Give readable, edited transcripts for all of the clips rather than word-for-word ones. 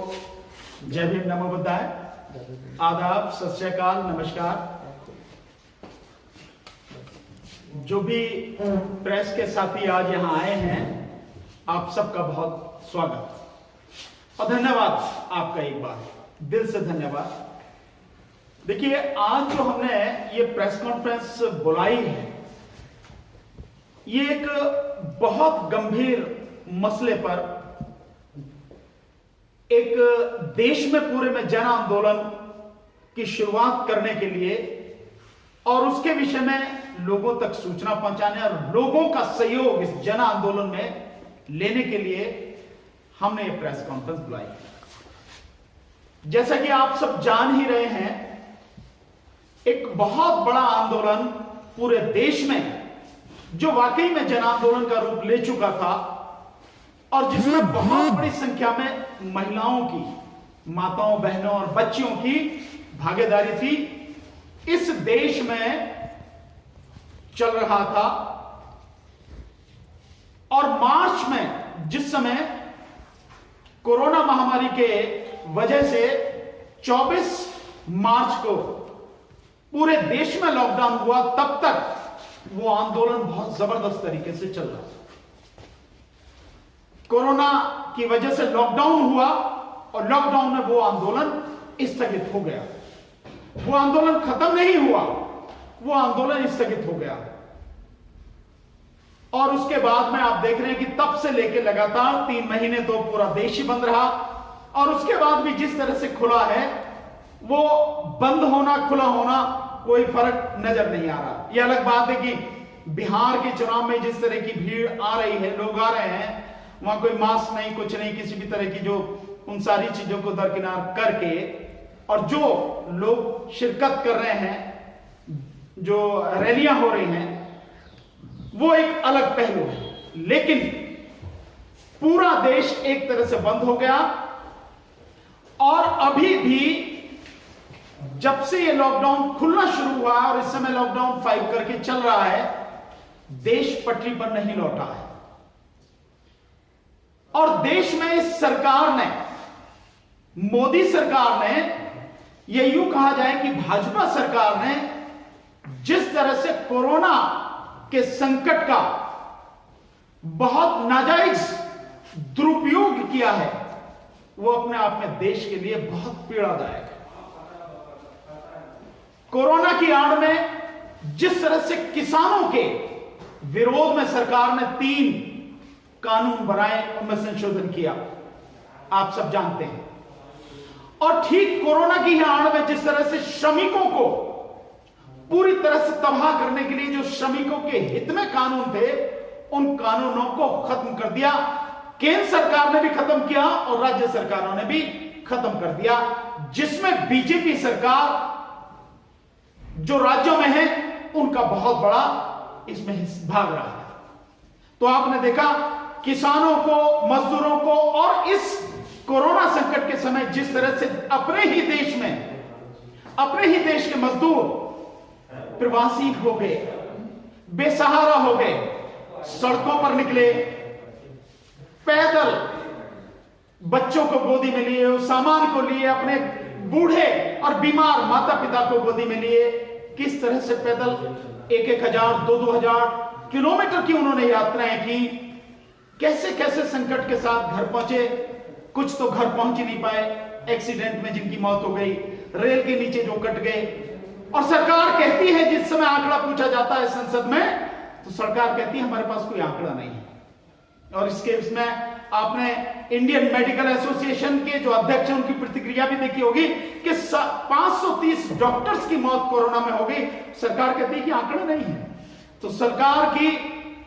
जय भीम, नमो बुद्धाय, आदाब, सत श्री अकाल, नमस्कार। जो भी प्रेस के साथी आज यहाँ आए हैं, आप सबका बहुत स्वागत और धन्यवाद आपका, एक बार दिल से धन्यवाद। देखिए, आज जो हमने ये प्रेस कॉन्फ्रेंस बुलाई है, ये एक बहुत गंभीर मसले पर, एक देश में पूरे में जन आंदोलन की शुरुआत करने के लिए और उसके विषय में लोगों तक सूचना पहुंचाने और लोगों का सहयोग इस जन आंदोलन में लेने के लिए हमने ये प्रेस कॉन्फ्रेंस बुलाई है। जैसा कि आप सब जान ही रहे हैं, एक बहुत बड़ा आंदोलन पूरे देश में, जो वाकई में जन आंदोलन का रूप ले चुका था और जिसमें बहुत बड़ी संख्या में महिलाओं की, माताओं, बहनों और बच्चियों की भागीदारी थी, इस देश में चल रहा था। और मार्च में, जिस समय कोरोना महामारी के वजह से 24 मार्च को पूरे देश में लॉकडाउन हुआ, तब तक वो आंदोलन बहुत जबरदस्त तरीके से चल रहा था। कोरोना की वजह से लॉकडाउन हुआ और लॉकडाउन में वो आंदोलन स्थगित हो गया। वो आंदोलन खत्म नहीं हुआ, वो आंदोलन स्थगित हो गया। और उसके बाद में आप देख रहे हैं कि तब से लेकर लगातार 3 महीने तो पूरा देश ही बंद रहा। और उसके बाद भी जिस तरह से खुला है, वो बंद होना, खुला होना, कोई फर्क नजर नहीं आ रहा। यह अलग बात है कि बिहार के चुनाव में जिस तरह की भीड़ आ रही है, लोग आ रहे हैं, वहां कोई मास्क नहीं, कुछ नहीं, किसी भी तरह की, जो उन सारी चीजों को दरकिनार करके, और जो लोग शिरकत कर रहे हैं, जो रैलियां हो रही हैं, वो एक अलग पहलू है। लेकिन पूरा देश एक तरह से बंद हो गया। और अभी भी जब से ये लॉकडाउन खुलना शुरू हुआ और इस समय लॉकडाउन 5 करके चल रहा है, देश पटरी पर नहीं लौटा है। और देश में इस सरकार ने, मोदी सरकार ने, यह यूं कहा जाए कि भाजपा सरकार ने जिस तरह से कोरोना के संकट का बहुत नाजायज दुरुपयोग किया है, वो अपने आप में देश के लिए बहुत पीड़ादायक है। कोरोना की आड़ में जिस तरह से किसानों के विरोध में सरकार ने 3 कानून बनाए, उनमें संशोधन किया, आप सब जानते हैं। और ठीक कोरोना की आड़ में जिस तरह से श्रमिकों को पूरी तरह से तबाह करने के लिए जो श्रमिकों के हित में कानून थे, उन कानूनों को खत्म कर दिया। केंद्र सरकार ने भी खत्म किया और राज्य सरकारों ने भी खत्म कर दिया, जिसमें बीजेपी सरकार जो राज्यों में है, उनका बहुत बड़ा इसमें भाग रहा है। तो आपने देखा किसानों को, मजदूरों को, और इस कोरोना संकट के समय जिस तरह से अपने ही देश में, अपने ही देश के मजदूर प्रवासी हो गए, बेसहारा हो गए, सड़कों पर निकले, पैदल बच्चों को गोदी में लिए, उस सामान को लिए, अपने बूढ़े और बीमार माता पिता को गोदी में लिए, किस तरह से पैदल 1,000, 2,000 किलोमीटर की उन्होंने यात्राएं की, कैसे कैसे संकट के साथ घर पहुंचे। कुछ तो घर पहुंच ही नहीं पाए, एक्सीडेंट में जिनकी मौत हो गई, रेल के नीचे जो कट गए। और सरकार कहती है, जिस समय आंकड़ा पूछा जाता है संसद में, तो सरकार कहती है हमारे पास कोई आंकड़ा नहीं है। और इसमें आपने इंडियन मेडिकल एसोसिएशन के जो अध्यक्ष हैं, उनकी प्रतिक्रिया भी देखी होगी कि 530 डॉक्टर्स की मौत कोरोना में हो गई। सरकार कहती है कि आंकड़ा नहीं है। तो सरकार की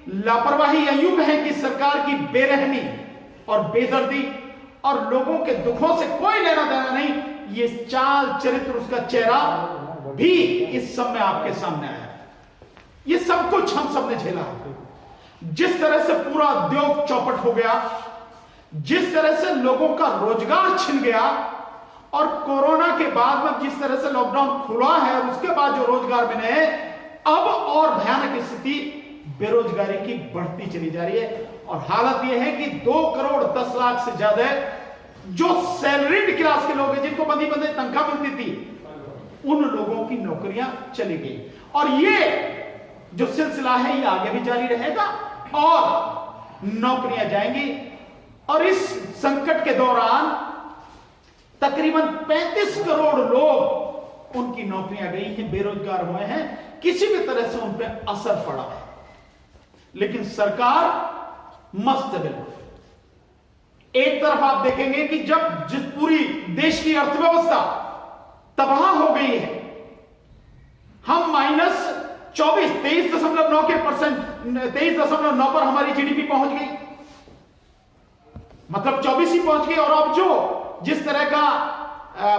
लापरवाही, यूं कहें कि सरकार की बेरहमी और बेदर्दी और लोगों के दुखों से कोई लेना देना नहीं, ये चाल चरित्र, उसका चेहरा भी इस सब में आपके सामने आया। ये सब कुछ हम सब ने झेला है। जिस तरह से पूरा उद्योग चौपट हो गया, जिस तरह से लोगों का रोजगार छिन गया, और कोरोना के बाद में जिस तरह से लॉकडाउन खुला है और उसके बाद जो रोजगार बने हैं, अब और भयानक स्थिति बेरोजगारी की बढ़ती चली जा रही है। और हालत यह है कि 2 करोड़ 10 लाख से ज्यादा जो सैलरीड क्लास के लोग हैं, जिनको बंदी बंदी तनख्वाह मिलती थी, उन लोगों की नौकरियां चली गई। और ये जो सिलसिला है ये आगे भी जारी रहेगा और नौकरियां जाएंगी। और इस संकट के दौरान तकरीबन 35 करोड़ लोग, उनकी नौकरियां गई हैं, बेरोजगार हुए हैं, किसी भी तरह से उन पर असर पड़ा है। लेकिन सरकार मस्त है बिल्कुल। एक तरफ आप देखेंगे कि जब जिस पूरी देश की अर्थव्यवस्था तबाह हो गई है, हम -24 23.9 पर हमारी जीडीपी पहुंच गई, मतलब 24 ही पहुंच गई। और अब जो जिस तरह का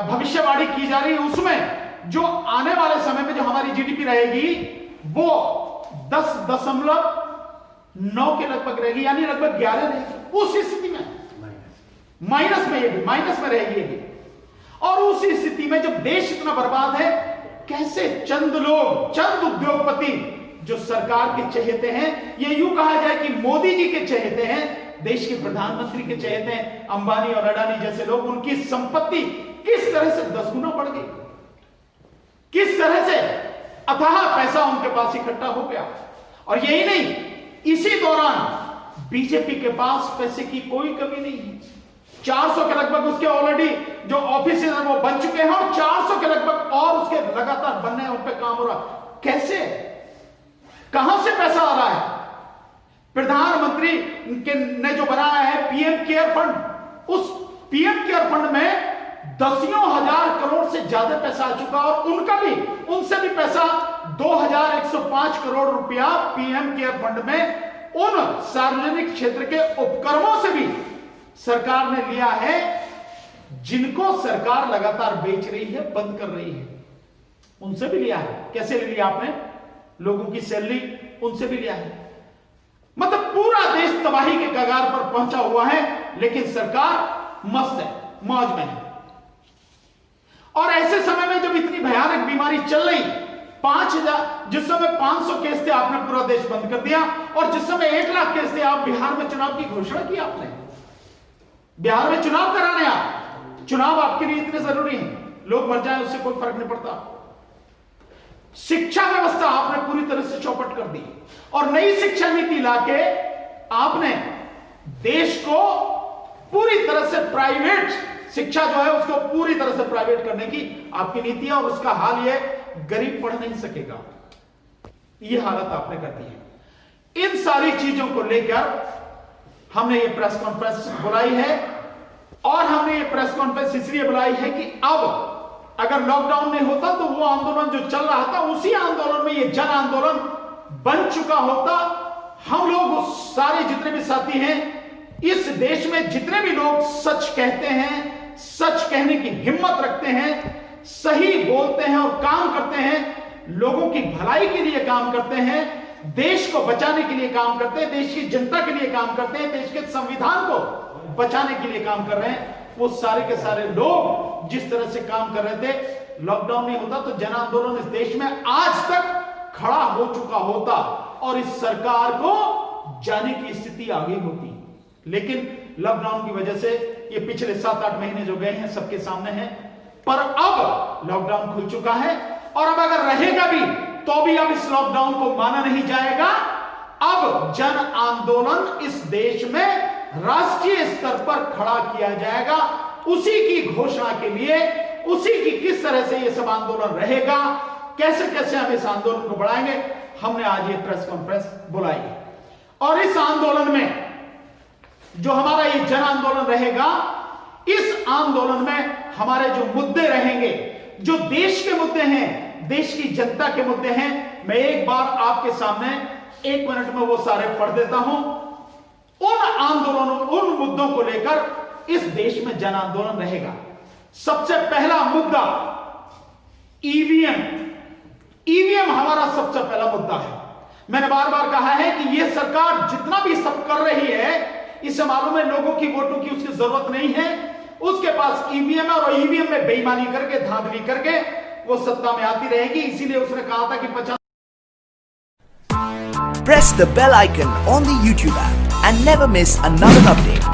भविष्यवाणी की जा रही है, उसमें जो आने वाले समय में जो हमारी जीडीपी रहेगी वो 10.9 के लगभग रहेगी, यानी लगभग 11 रहेगी। उस स्थिति में माइनस में, ये भी माइनस में रहेगी ये भी। और उस स्थिति में जब देश इतना बर्बाद है, कैसे चंद लोग, चंद उद्योगपति जो सरकार के चहेते हैं, ये यूं कहा जाए कि मोदी जी के चहेते हैं, देश के प्रधानमंत्री के चहेते हैं, अंबानी और अडानी जैसे लोग, उनकी संपत्ति किस तरह से 10 गुना बढ़ गई, किस तरह से अथाह पैसा उनके पास इकट्ठा हो गया। और यही नहीं, इसी दौरान बीजेपी के पास पैसे की कोई कमी नहीं है। 400 के लगभग उसके ऑलरेडी जो ऑफिस है वो बन चुके हैं, और 400 के लगभग और उसके लगातार बनने हैं, उन पे काम हो रहा। कैसे, कहां से पैसा आ रहा है? प्रधानमंत्री ने जो बनाया है पीएम केयर फंड, उस पीएम केयर फंड में दसियों हजार करोड़ से ज्यादा पैसा आ चुका, और उनसे भी पैसा 2105 करोड़ रुपया पीएम केयर फंड में उन सार्वजनिक क्षेत्र के उपक्रमों से भी सरकार ने लिया है, जिनको सरकार लगातार बेच रही है, बंद कर रही है, उनसे भी लिया है। कैसे ले लिया आपने? लोगों की सैलरी, उनसे भी लिया है। मतलब पूरा देश तबाही के कगार पर पहुंचा हुआ है, लेकिन सरकार मस्त है, मौज में है। और ऐसे समय में जब इतनी भयानक बीमारी चल रही, 5000, जिस समय 500 केस थे आपने पूरा देश बंद कर दिया, और जिस समय 1 लाख केस थे, आप बिहार में चुनाव की घोषणा की आपने, बिहार में चुनाव कराने। आप चुनाव आपके लिए इतने जरूरी हैं, लोग मर जाए उससे कोई फर्क नहीं पड़ता। शिक्षा व्यवस्था आपने पूरी तरह से चौपट कर दी, और नई शिक्षा नीति लाके आपने देश को पूरी तरह से प्राइवेट शिक्षा जो है उसको पूरी तरह से प्राइवेट करने की आपकी नीति है। और उसका हाल यह, गरीब पढ़ नहीं सकेगा, यह हालत आपने कर दी है। इन सारी चीजों को लेकर हमने ये प्रेस कॉन्फ्रेंस बुलाई है, और हमने ये प्रेस कॉन्फ्रेंस इसलिए बुलाई है कि अब अगर लॉकडाउन नहीं होता तो वो आंदोलन जो चल रहा था, उसी आंदोलन में ये जन आंदोलन बन चुका होता। हम लोग उस सारे जितने भी साथी हैं इस देश में, जितने भी लोग सच कहते हैं, सच कहने की हिम्मत रखते हैं, सही बोलते हैं और काम करते हैं, लोगों की भलाई के लिए काम करते हैं, देश को बचाने के लिए काम करते हैं, देश की जनता के लिए काम करते हैं, देश के संविधान को बचाने के लिए काम कर रहे हैं, वो सारे के सारे लोग जिस तरह से काम कर रहे थे, लॉकडाउन नहीं होता तो जन आंदोलन इस देश में आज तक खड़ा हो चुका होता, और इस सरकार को जाने की स्थिति आ गई होती। लेकिन लॉकडाउन की वजह से ये पिछले 7-8 महीने जो गए हैं सबके सामने हैं, पर अब लॉकडाउन खुल चुका है, और अब अगर रहेगा भी तो भी अब इस लॉकडाउन को माना नहीं जाएगा। अब जन आंदोलन इस देश में राष्ट्रीय स्तर पर खड़ा किया जाएगा। उसी की घोषणा के लिए, उसी की किस तरह से यह सब आंदोलन रहेगा, कैसे कैसे हम इस आंदोलन को बढ़ाएंगे, हमने आज ये प्रेस कॉन्फ्रेंस बुलाई है। और इस आंदोलन में जो हमारा ये जन आंदोलन रहेगा, इस आंदोलन में हमारे जो मुद्दे रहेंगे, जो देश के मुद्दे हैं, देश की जनता के मुद्दे हैं, मैं एक बार आपके सामने 1 मिनट में वो सारे पढ़ देता हूं। उन आंदोलनों, उन मुद्दों को लेकर इस देश में जन आंदोलन रहेगा। सबसे पहला मुद्दा ईवीएम। ईवीएम हमारा सबसे पहला मुद्दा है। मैंने बार बार कहा है कि यह सरकार जितना भी सब कर रही है, इससे मालूम है लोगों की वोटों की उसकी जरूरत नहीं है, उसके पास ईवीएम है, और ईवीएम में बेईमानी करके, धांधली करके वो सत्ता में आती रहेगी। इसीलिए उसने कहा था कि 50। Press the bell icon on the YouTube app and never miss another update.